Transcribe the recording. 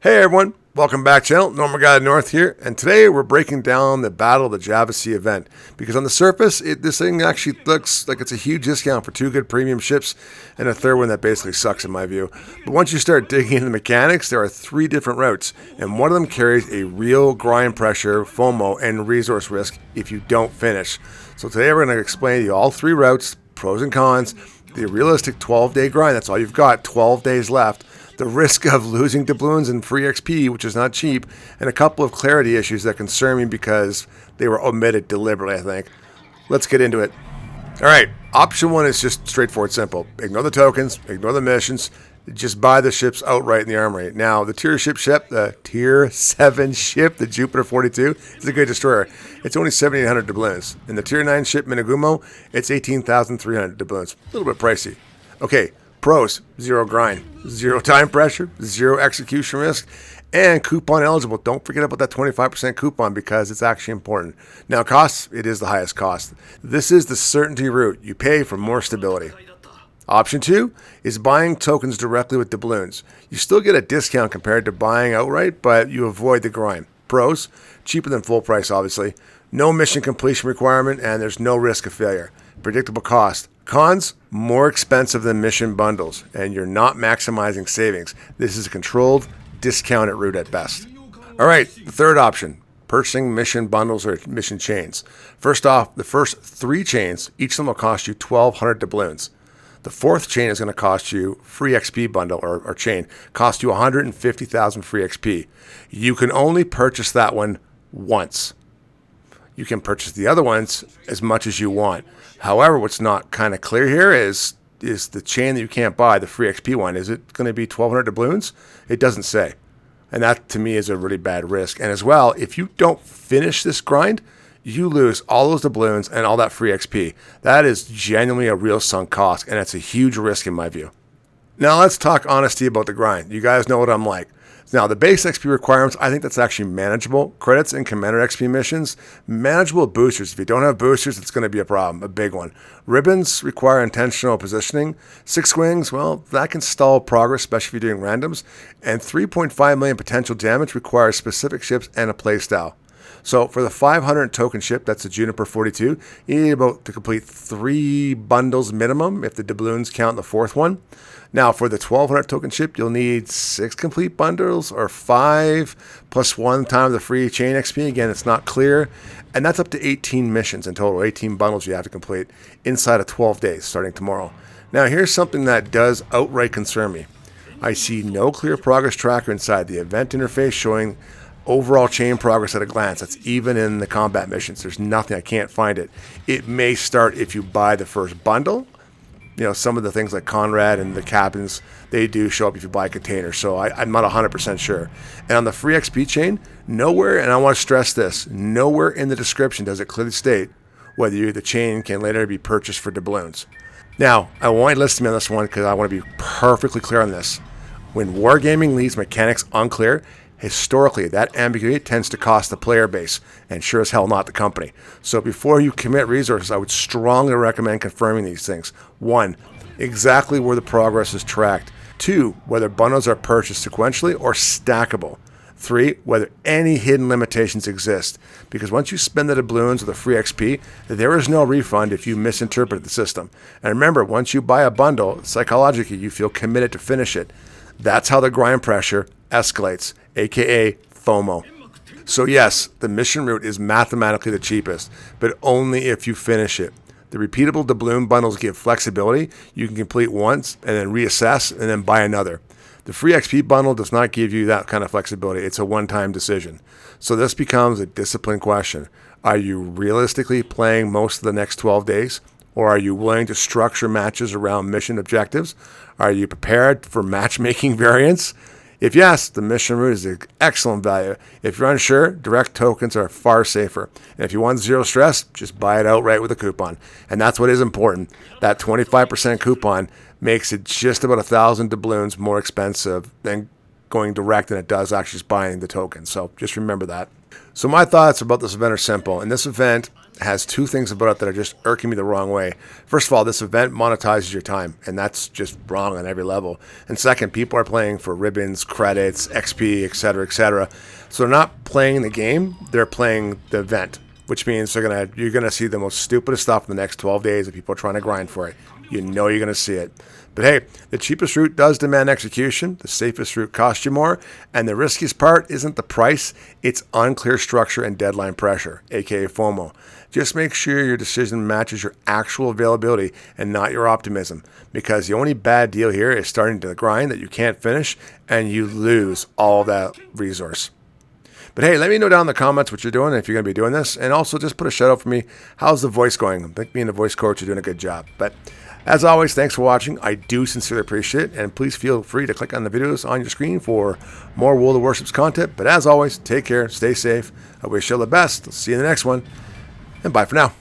Hey everyone, welcome back channel, Normal Guy North here, and today we're breaking down the Battle of the Java Sea event, because on the surface, this thing actually looks like it's a huge discount for two good premium ships, and a third one that basically sucks in my view. But once you start digging into the mechanics, there are three different routes, and one of them carries a real grind pressure, FOMO, and resource risk if you don't finish. So today we're going to explain to you all three routes, pros and cons, the realistic 12-day grind, that's all you've got, 12 days left, the risk of losing doubloons and free XP, which is not cheap, and a couple of clarity issues that concern me because they were omitted deliberately, I think. Let's get into it. Alright, option one is just straightforward, simple. Ignore the tokens, ignore the missions, just buy the ships outright in the armory. Now, the tier 7 ship, the Jupiter 42, is a good destroyer. It's only 7,800 doubloons. And the tier 9 ship, Minagumo, it's 18,300 doubloons. A little bit pricey. Okay. Pros, zero grind, zero time pressure, zero execution risk, and coupon eligible. Don't forget about that 25% coupon because it's actually important. Now costs, it is the highest cost. This is the certainty route. You pay for more stability. Option two is buying tokens directly with doubloons. You still get a discount compared to buying outright, but you avoid the grind. Pros, cheaper than full price obviously. No mission completion requirement and there's no risk of failure. Predictable cost. Cons, more expensive than mission bundles, and you're not maximizing savings. This is a controlled, discounted route at best. Alright, the third option, purchasing mission bundles or mission chains. First off, the first three chains, each of them will cost you 1,200 doubloons. The fourth chain is going to cost you free XP bundle or chain, cost you 150,000 free XP. You can only purchase that one once. You can purchase the other ones as much as you want. However, what's not kind of clear here is the chain that you can't buy, the free XP one, is it going to be 1,200 doubloons? It doesn't say. And that, to me, is a really bad risk. And as well, if you don't finish this grind, you lose all those doubloons and all that free XP. That is genuinely a real sunk cost, and it's a huge risk in my view. Now, let's talk honesty about the grind. You guys know what I'm like. Now, the base XP requirements, I think that's actually manageable. Credits and commander XP missions, manageable boosters. If you don't have boosters, it's going to be a problem, a big one. Ribbons require intentional positioning. 6 wings, well, that can stall progress, especially if you're doing randoms. And 3.5 million potential damage requires specific ships and a playstyle. So for the 500 token ship, that's the Juniper 42, you need about to complete 3 bundles minimum if the doubloons count the fourth one. Now for the 1200 token ship, you'll need 6 complete bundles or 5 plus 1 time the free chain XP. Again, it's not clear. And that's up to 18 missions in total, 18 bundles you have to complete inside of 12 days starting tomorrow. Now here's something that does outright concern me. I see no clear progress tracker inside the event interface showing overall chain progress at a glance. That's even in the combat missions. There's nothing. I can't find it. It may start if you buy the first bundle. You know, some of the things like Conrad and the cabins, they do show up if you buy a container. So I'm not 100% sure. And on the free XP chain, nowhere, and I want to stress this, nowhere in the description does it clearly state whether the chain can later be purchased for doubloons. Now, I want you to listen to me on this one because I want to be perfectly clear on this. When wargaming leaves mechanics unclear, historically, that ambiguity tends to cost the player base, and sure as hell not the company. So before you commit resources, I would strongly recommend confirming these things. 1, exactly where the progress is tracked. 2, whether bundles are purchased sequentially or stackable. 3, whether any hidden limitations exist. Because once you spend the doubloons or the free XP, there is no refund if you misinterpret the system. And remember, once you buy a bundle, psychologically you feel committed to finish it. That's how the grind pressure escalates, aka FOMO. So yes, the mission route is mathematically the cheapest, but only if you finish it. The repeatable doubloon bundles give flexibility. You can complete once and then reassess and then buy another. The free XP bundle does not give you that kind of flexibility. It's a one-time decision. So this becomes a discipline question. Are you realistically playing most of the next 12 days? Or are you willing to structure matches around mission objectives? Are you prepared for matchmaking variants? If yes, the mission route is an excellent value. If you're unsure, direct tokens are far safer. And if you want zero stress, just buy it outright with a coupon. And that's what is important. That 25% coupon makes it just about 1,000 doubloons more expensive than going direct than it does actually just buying the token. So just remember that. So my thoughts about this event are simple. In this event, has two things about it that are just irking me the wrong way. First of all, this event monetizes your time, and that's just wrong on every level. And second, people are playing for ribbons, credits, XP, etc., etc. So they're not playing the game; they're playing the event, which means you're gonna see the most stupidest stuff in the next 12 days of people trying to grind for it. You know you're gonna see it. But hey, the cheapest route does demand execution, the safest route costs you more, and the riskiest part isn't the price, it's unclear structure and deadline pressure, aka FOMO. Just make sure your decision matches your actual availability and not your optimism, because the only bad deal here is starting to grind that you can't finish and you lose all that resource. But hey, let me know down in the comments what you're doing if you're going to be doing this, and also just put a shout out for me. How's the voice going? I think me and the voice coach are doing a good job. But as always, thanks for watching. I do sincerely appreciate it, and please feel free to click on the videos on your screen for more World of Warships content. But as always, take care, stay safe. I wish you all the best. I'll see you in the next one, and bye for now.